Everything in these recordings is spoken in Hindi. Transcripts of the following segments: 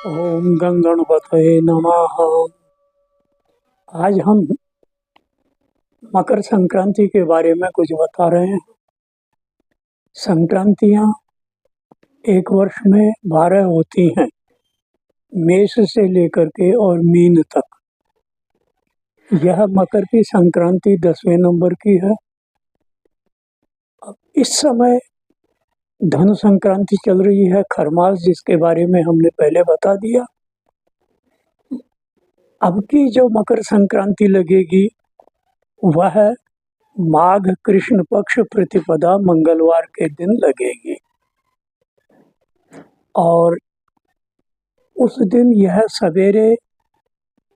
ओम गं गणपतये नमः। आज हम मकर संक्रांति के बारे में कुछ बता रहे हैं। संक्रांतियां एक वर्ष में 12 होती हैं, मेष से लेकर के और मीन तक। यह मकर की संक्रांति 10वें नंबर की है। अब इस समय धनु संक्रांति चल रही है, खरमास, जिसके बारे में हमने पहले बता दिया। अब की जो मकर संक्रांति लगेगी वह माघ कृष्ण पक्ष प्रतिपदा मंगलवार के दिन लगेगी और उस दिन यह सवेरे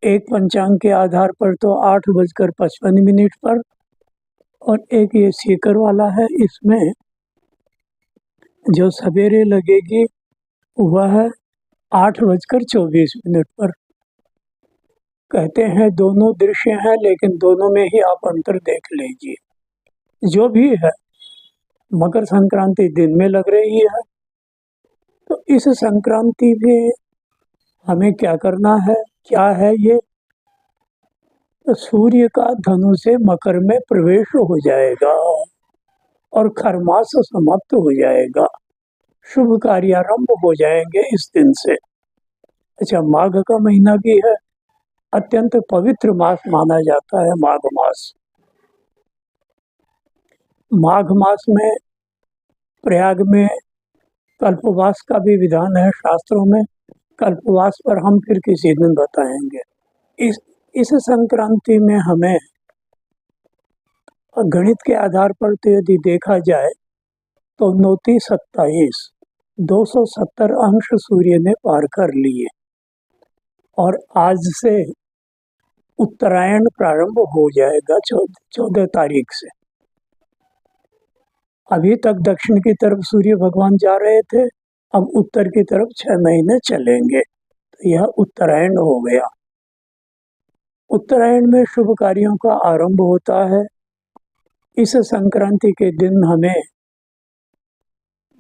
एक पंचांग के आधार पर तो 8:55 पर, और एक ये सीकर वाला है, इसमें जो सवेरे लगेगी वह 8:24 पर। कहते हैं दोनों दृश्य हैं, लेकिन दोनों में ही आप अंतर देख लीजिए। जो भी है, मकर संक्रांति दिन में लग रही है, तो इस संक्रांति में हमें क्या करना है, क्या है ये? तो सूर्य का धनु से मकर में प्रवेश हो जाएगा और खरमास समाप्त हो जाएगा। शुभ कार्यारंभ हो जाएंगे इस दिन से। अच्छा, माघ का महीना भी है, अत्यंत पवित्र मास माना जाता है माघ मास। माघ मास में प्रयाग में कल्पवास का भी विधान है शास्त्रों में। कल्पवास पर हम फिर किसी दिन बताएंगे। इस संक्रांति में हमें गणित के आधार पर तो यदि देखा जाए तो 29-27 270 अंश सूर्य ने पार कर लिए और आज से उत्तरायण प्रारंभ हो जाएगा 14 तारीख से। अभी तक दक्षिण की तरफ सूर्य भगवान जा रहे थे, अब उत्तर की तरफ 6 महीने चलेंगे, तो यह उत्तरायण हो गया। उत्तरायण में शुभ कार्यों का आरंभ होता है। इस संक्रांति के दिन हमें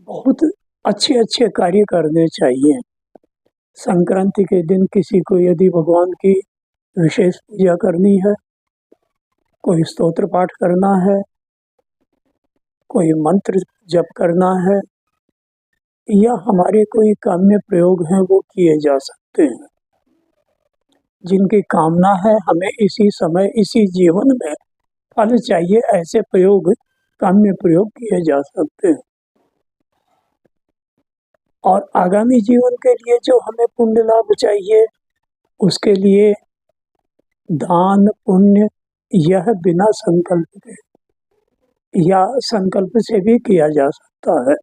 बहुत अच्छे अच्छे कार्य करने चाहिए। संक्रांति के दिन किसी को यदि भगवान की विशेष पूजा करनी है, कोई स्तोत्र पाठ करना है, कोई मंत्र जप करना है, या हमारे कोई काम्य प्रयोग हैं, वो किए जा सकते हैं। जिनकी कामना है हमें इसी समय इसी जीवन में फल चाहिए, ऐसे प्रयोग, काम्य प्रयोग किए जा सकते हैं। और आगामी जीवन के लिए जो हमें पुण्य लाभ चाहिए, उसके लिए दान पुण्य यह बिना संकल्प के या संकल्प से भी किया जा सकता है।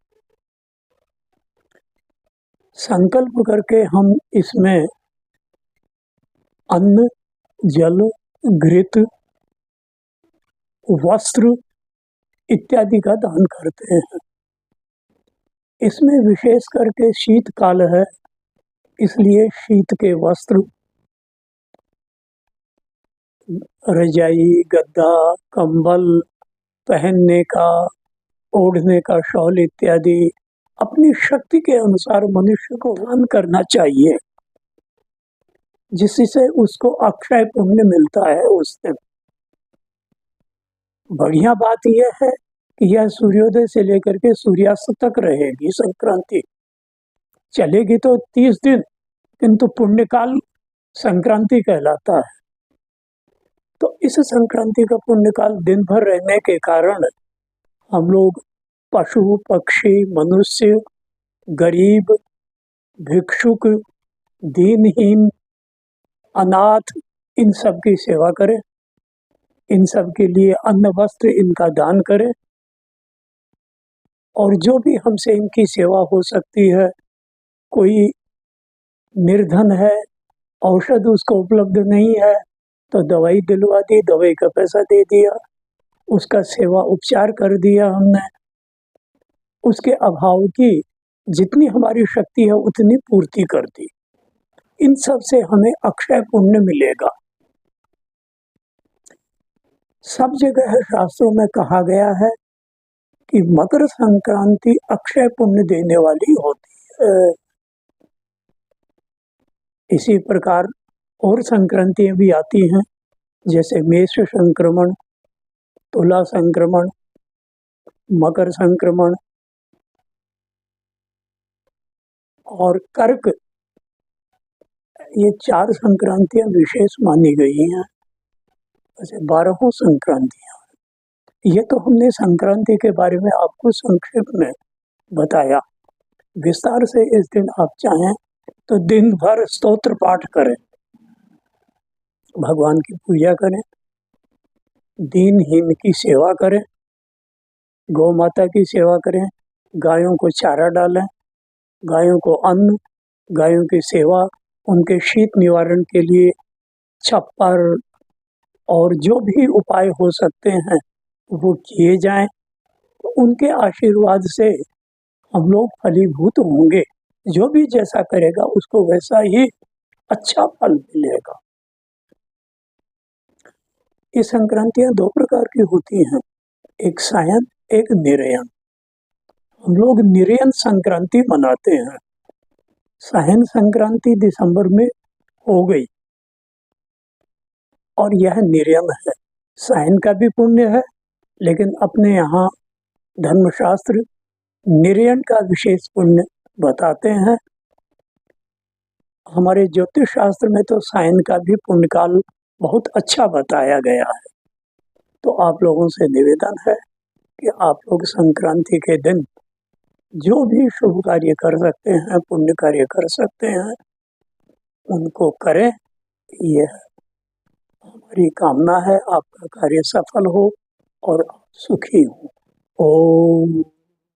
संकल्प करके हम इसमें अन्न, जल, घृत, वस्त्र इत्यादि का दान करते हैं। इसमें विशेष करके शीतकाल है, इसलिए शीत के वस्त्र, रजाई, गद्दा, कंबल पहनने का, ओढ़ने का शॉल इत्यादि अपनी शक्ति के अनुसार मनुष्य को दान करना चाहिए, जिससे उसको अक्षय पुण्य मिलता है उस दिन। बढ़िया बात यह है कि यह सूर्योदय से लेकर के सूर्यास्त तक रहेगी संक्रांति। चलेगी तो 30 दिन, किंतु पुण्यकाल संक्रांति कहलाता है। तो इस संक्रांति का पुण्यकाल दिन भर रहने के कारण हम लोग पशु पक्षी, मनुष्य, गरीब, भिक्षुक, दीनहीन, अनाथ, इन सब की सेवा करें, इन सब के लिए अन्न वस्त्र इनका दान करें, और जो भी हमसे इनकी सेवा हो सकती है, कोई निर्धन है, औषध उसको उपलब्ध नहीं है, तो दवाई दिलवा दी, दवाई का पैसा दे दिया, उसका सेवा उपचार कर दिया हमने, उसके अभाव की जितनी हमारी शक्ति है उतनी पूर्ति कर दी। इन सब से हमें अक्षय पुण्य मिलेगा। सब जगह शास्त्रों में कहा गया है कि मकर संक्रांति अक्षय पुण्य देने वाली होती है। इसी प्रकार और संक्रांतियाँ भी आती हैं, जैसे मेष संक्रमण, तुला संक्रमण, मकर संक्रमण और कर्क। ये 4 संक्रांतियाँ विशेष मानी गई हैं। वैसे 12 संक्रांतियाँ। ये तो हमने संक्रांति के बारे में आपको संक्षेप में बताया। विस्तार से इस दिन आप चाहें तो दिन भर स्तोत्र पाठ करें, भगवान की पूजा करें, दीनहीन की सेवा करें, गौ माता की सेवा करें, गायों को चारा डालें, गायों को अन्न, गायों की सेवा, उनके शीत निवारण के लिए छप्पर और जो भी उपाय हो सकते हैं वो किए जाएं। तो उनके आशीर्वाद से हम लोग फलीभूत होंगे। जो भी जैसा करेगा उसको वैसा ही अच्छा फल मिलेगा। ये संक्रांतियां 2 प्रकार की होती हैं, एक सायन, एक निरयन। हम लोग निरयन संक्रांति मनाते हैं। सायन संक्रांति दिसंबर में हो गई और यह निरयन है। सायन का भी पुण्य है, लेकिन अपने यहाँ धर्मशास्त्र निरयन का विशेष पुण्य बताते हैं। हमारे ज्योतिष शास्त्र में तो सायन का भी पुण्यकाल बहुत अच्छा बताया गया है। तो आप लोगों से निवेदन है कि आप लोग संक्रांति के दिन जो भी शुभ कार्य कर सकते हैं, पुण्य कार्य कर सकते हैं, उनको करें। यह हमारी कामना है, आपका कार्य सफल हो और सुखी हो। ओम।